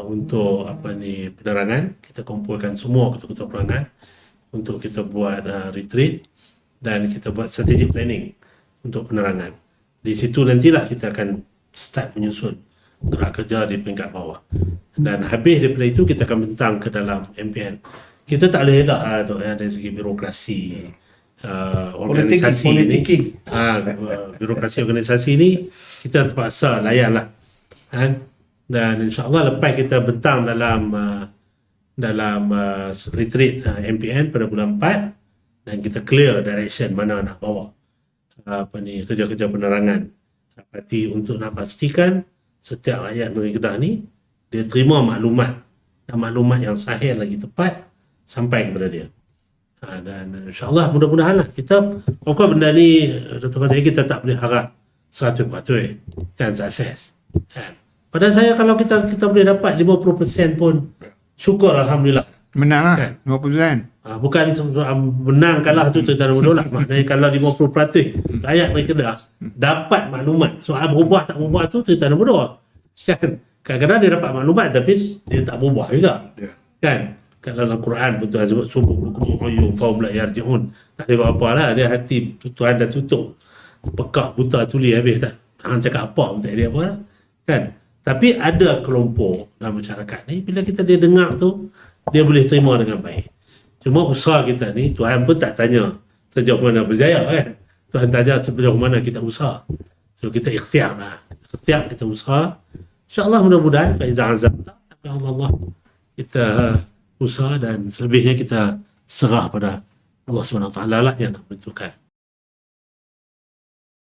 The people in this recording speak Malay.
untuk penerangan. Kita kumpulkan semua ketua-ketua penerangan untuk kita buat retreat dan kita buat strategic planning untuk penerangan. Di situ nantilah kita akan start menyusun gerak kerja di peringkat bawah. Dan habis daripada itu kita akan bentang ke dalam MPN. Kita tak boleh elak dari segi birokrasi organisasi ni. Birokrasi organisasi ni kita terpaksa layan lah. Dan insyaAllah lepas kita bentang dalam retreat MPN pada bulan 4 dan kita clear direction mana nak bawa kerja-kerja penerangan parti untuk nak pastikan setiap rakyat negeri Kedah ni dia terima maklumat dan maklumat yang sahih lagi tepat sampai kepada dia. Dan insyaAllah mudah-mudahan lah kita, benda ni Dr. Fatih, kita tak boleh harap 100% kan sukses kan. Pada saya kalau kita boleh dapat 50% pun syukur alhamdulillah. Menang lah kan? 50%. Bukan menang kalah tu cerita nombor 2 lah. Maknanya kalau 50% rakyat negeri Kedah dapat maklumat, soal berubah tak berubah tu cerita nombor 2 kan. Kadang-kadang dia dapat maklumat tapi dia tak berubah juga kan. Kalau dalam Quran pun Tuhan sebut subuh bukum faum la yarji'un, tak ada apa-apa lah, dia hati Tuhan dah tutup, pekak buta tuli habis, tak hang cakap apa pun tak ada apa lah kan. Tapi ada kelompok dalam masyarakat ni bila kita dia dengar tu dia boleh terima dengan baik. Cuma usaha kita ni Tuhan pun tak tanya sejauh mana berjaya kan. Tuhan tanya sejauh mana kita usaha. So kita ikhtiar lah. Kita usaha. InsyaAllah mudah-mudahan faiza azam tapi Allah kita usaha dan selebihnya kita serah pada Allah SWT lah yang menentukan.